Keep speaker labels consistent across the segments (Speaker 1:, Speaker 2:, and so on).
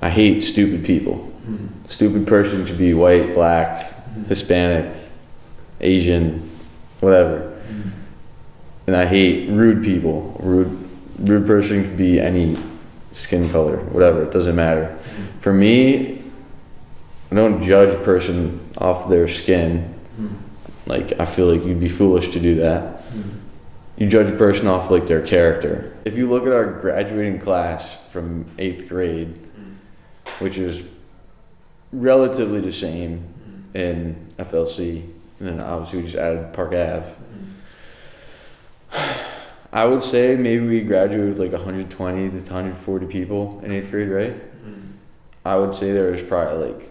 Speaker 1: I hate stupid people. Stupid person could be white, black, Hispanic, Asian, whatever. And I hate rude people. Rude person could be any skin color, whatever, it doesn't matter. For me, I don't judge a person off their skin. Like, I feel like you'd be foolish to do that. You judge a person off like their character. If you look at our graduating class from 8th grade, which is relatively the same in FLC, and then obviously we just added Park Ave. I would say maybe we graduated with like 120 to 140 people in 8th grade, right? I would say there was probably like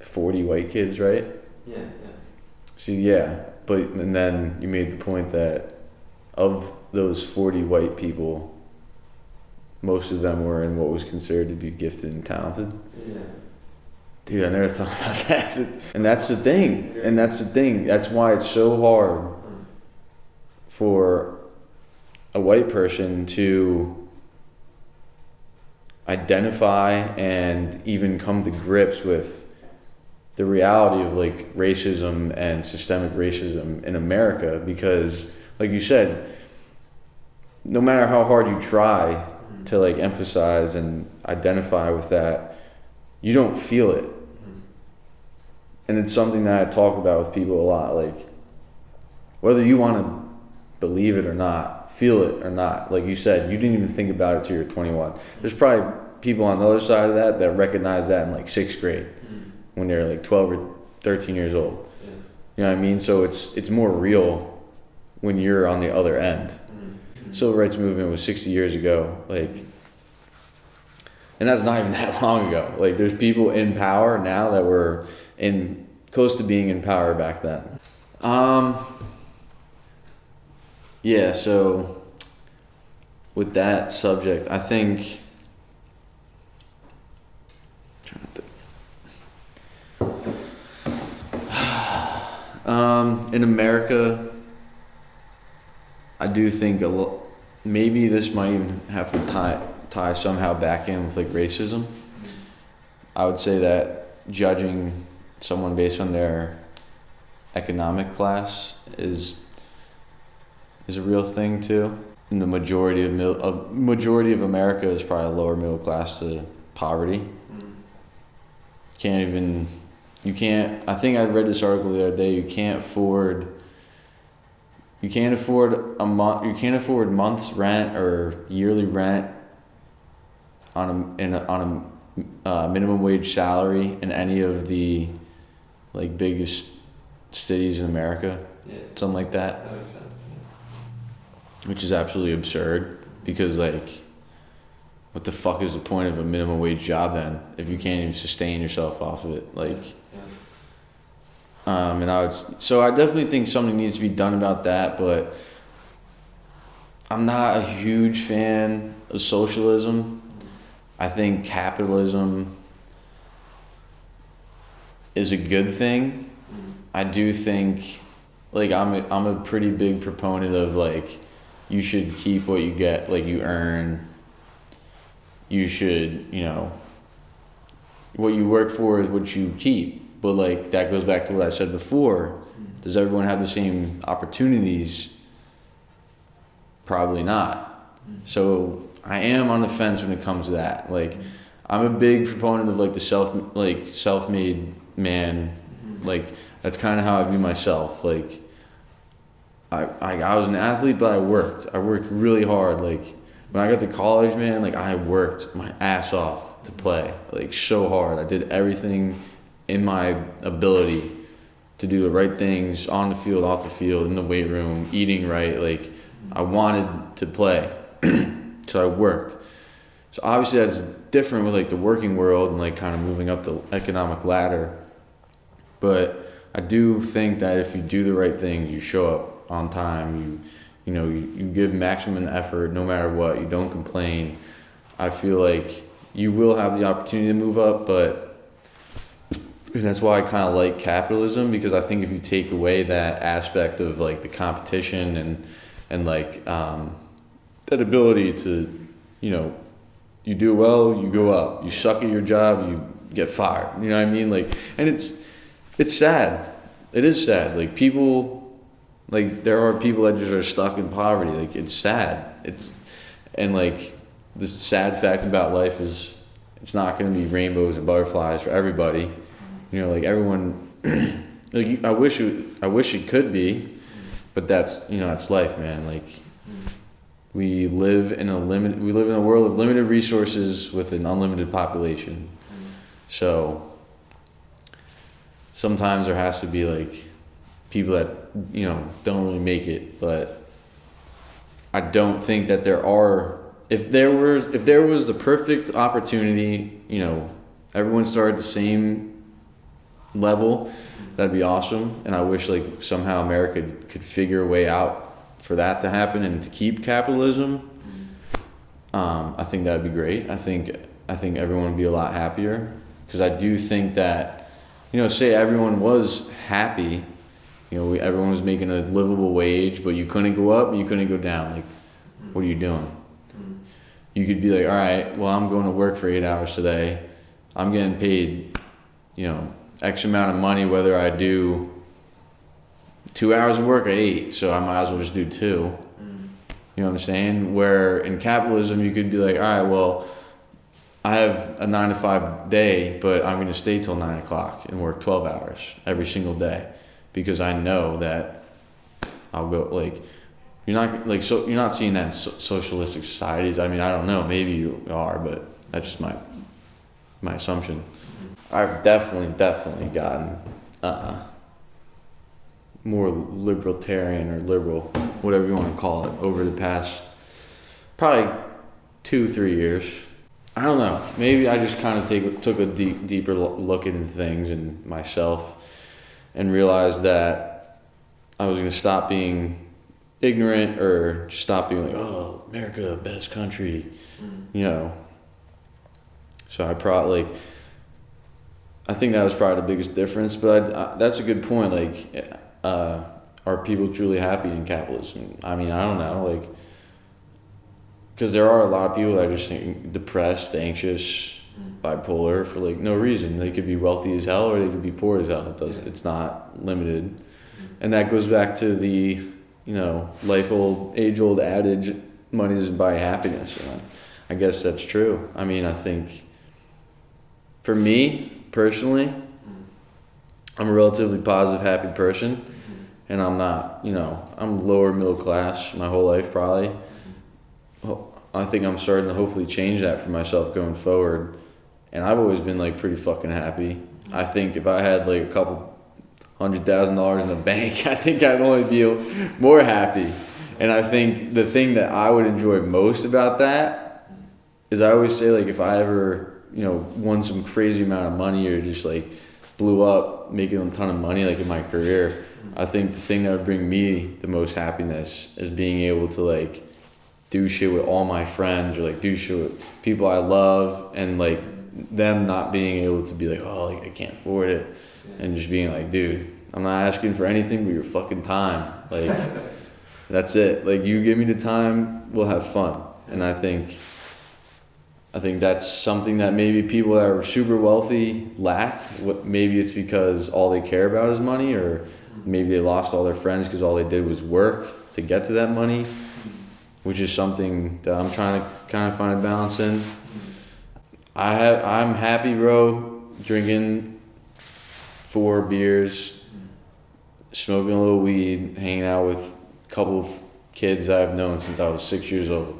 Speaker 1: 40 white kids, right?
Speaker 2: Yeah.
Speaker 1: So yeah, and then you made the point that of those 40 white people, most of them were in what was considered to be gifted and talented.
Speaker 2: Yeah.
Speaker 1: Dude, I never thought about that. And that's the thing. That's why it's so hard for a white person to identify and even come to grips with the reality of like racism and systemic racism in America, because like you said, no matter how hard you try to like emphasize and identify with that, you don't feel it. And it's something that I talk about with people a lot, like whether you want to believe it or not, feel it or not, like you said, you didn't even think about it till you're 21. There's probably people on the other side of that recognize that in like 6th grade when they're like 12 or 13 years old.
Speaker 2: Yeah.
Speaker 1: You know what I mean? So it's more real when you're on the other end. Civil rights movement was 60 years ago, like, and that's not even that long ago. Like, there's people in power now that were close to being in power back then. Yeah, so with that subject, I think, I'm trying to think. In America, I do think maybe this might even have to tie somehow back in with like racism. I would say that judging someone based on their economic class is a real thing too. And the majority of America is probably lower middle class to poverty. I think I read this article the other day. You can't afford month's rent or yearly rent on a minimum wage salary in any of the like biggest cities in America.
Speaker 2: Yeah.
Speaker 1: Something like that.
Speaker 2: That makes sense.
Speaker 1: Which is absolutely absurd, because like, what the fuck is the point of a minimum wage job then if you can't even sustain yourself off of it? Like, so I definitely think something needs to be done about that, but I'm not a huge fan of socialism. I think capitalism is a good thing. I do think, like, I'm a pretty big proponent of like, you should keep what you get, like you earn. You should, what you work for is what you keep. But like, that goes back to what I said before. Does everyone have the same opportunities? Probably not. So I am on the fence when it comes to that. Like, I'm a big proponent of like the self-made man. Like, that's kind of how I view myself. Like, I was an athlete, but I worked really hard. Like, when I got to college, man, like, I worked my ass off to play, like, so hard. I did everything in my ability to do the right things on the field, off the field, in the weight room, eating right. Like, I wanted to play, so I worked. So obviously that's different with like the working world and like kind of moving up the economic ladder. But I do think that if you do the right things, you show up on time, you give maximum effort no matter what, you don't complain, I feel like you will have the opportunity to move up. But that's why I kind of like capitalism, because I think if you take away that aspect of like the competition and like that ability to, you you do well, you go up. You suck at your job, you get fired. You know what I mean? Like, and it's sad. It is sad. Like people, like there are people that just are stuck in poverty. Like it's sad. And like the sad fact about life is it's not going to be rainbows and butterflies for everybody. You know, like everyone. Like I wish it could be, but that's it's life, man. Like we live in a world of limited resources with an unlimited population. So sometimes there has to be like people that don't really make it, but I don't think that there are. If there was the perfect opportunity, everyone started the same level, that'd be awesome. And I wish like somehow America could figure a way out for that to happen and to keep capitalism. I think that'd be great. I think everyone would be a lot happier, because I do think that, say everyone was happy, everyone was making a livable wage, but you couldn't go up and you couldn't go down. Like, what are you doing? You could be like, all right, well, I'm going to work for 8 hours today. I'm getting paid, X amount of money, whether I do 2 hours of work or 8, so I might as well just do 2. You know what I'm saying? Where in capitalism, you could be like, all right, well, I have a 9 to 5 day, but I'm going to stay till 9 o'clock and work 12 hours every single day, because I know that I'll go, like, you're not seeing that in socialistic societies. I mean, I don't know, maybe you are, but that's just my assumption. I've definitely gotten more libertarian or liberal, whatever you want to call it, over the past probably 2-3 years. I don't know. Maybe I just kind of took a deeper look into things and myself, and realized that I was going to stop being ignorant, or just stop being like, oh, America, best country, So I think that was probably the biggest difference. But that's a good point. Like, are people truly happy in capitalism? I mean, I don't know. Like, because there are a lot of people that are just depressed, anxious, bipolar for like no reason. They could be wealthy as hell, or they could be poor as hell. It's not limited, and that goes back to the age-old adage, money doesn't buy happiness. And I guess that's true. I mean, I think for me personally, I'm a relatively positive, happy person, and I'm not, I'm lower middle class my whole life probably. I think I'm starting to hopefully change that for myself going forward, and I've always been like pretty fucking happy. I think if I had like a couple $100,000 in the bank, I think I'd only be more happy. And I think the thing that I would enjoy most about that is, I always say, like, if I ever, won some crazy amount of money, or just like blew up making a ton of money, like in my career, I think the thing that would bring me the most happiness is being able to like do shit with all my friends, or like do shit with people I love, and like them not being able to be like, oh, like, I can't afford it. And just being like, dude, I'm not asking for anything but your fucking time. Like, that's it. Like, you give me the time, we'll have fun. And I think that's something that maybe people that are super wealthy lack. Maybe it's because all they care about is money, or maybe they lost all their friends because all they did was work to get to that money, which is something that I'm trying to kind of find a balance in. I'm happy, bro, drinking 4 beers, smoking a little weed, hanging out with a couple of kids I've known since I was 6 years old.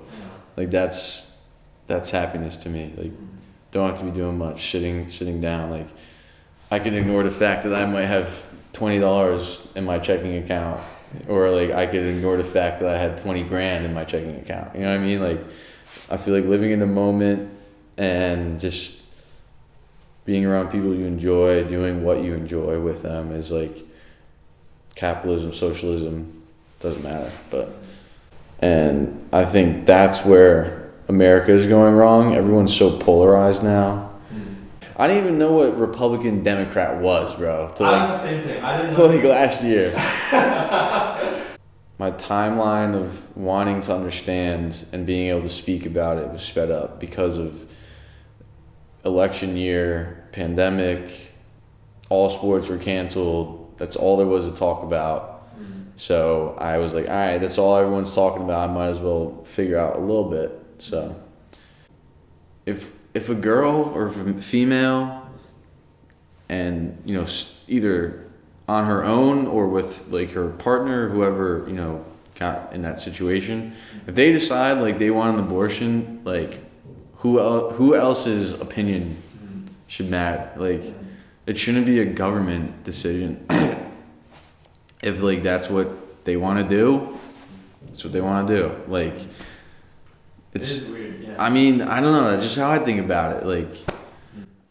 Speaker 1: Like, that's happiness to me. Like, don't have to be doing much, sitting down. Like, I can ignore the fact that I might have $20 in my checking account, or like I could ignore the fact that I had 20 grand in my checking account. You know what I mean? Like, I feel like living in the moment and just being around people you enjoy, doing what you enjoy with them, is like capitalism, socialism, doesn't matter. And I think that's where America is going wrong. Everyone's so polarized now. I didn't even know what Republican Democrat was, bro.
Speaker 2: I was the same thing. I didn't
Speaker 1: know. Like last year. my timeline of wanting to understand and being able to speak about it was sped up because of election year, pandemic, all sports were canceled. That's all there was to talk about. So I was like, all right, that's all everyone's talking about. I might as well figure out a little bit. So if a girl or if a female, and either on her own or with like her partner, whoever got in that situation, if they decide like they want an abortion, like who else's opinion should matter? Like it shouldn't be a government decision. If like that's what they want to do, that's what they want to do. Like
Speaker 2: It is weird, yeah.
Speaker 1: I mean, I don't know. That's just how I think about it. Like,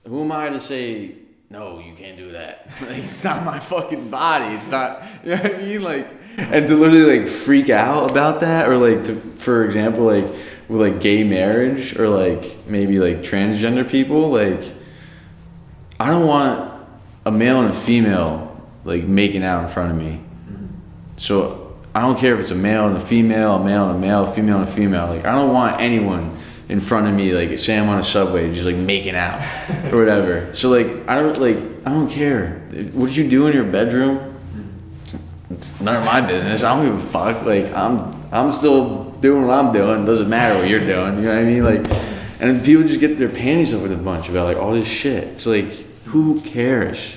Speaker 1: who am I to say, no, you can't do that? Like, it's not my fucking body. It's not, you know what I mean? Like, and to literally, like, freak out about that, or, like, for example, like, with, like, gay marriage, or, like, maybe, like, transgender people, like, I don't want a male and a female, like, making out in front of me. So, I don't care if it's a male and a female, a male and a male, a female and a female. Like, I don't want anyone in front of me, like, say I'm on a subway, just, like, making out or whatever. So, like, I don't care. What you do in your bedroom, it's none of my business. I don't give a fuck. Like, I'm still doing what I'm doing. It doesn't matter what you're doing. You know what I mean? Like, and then people just get their panties up with a bunch about, like, all this shit. It's like, who cares?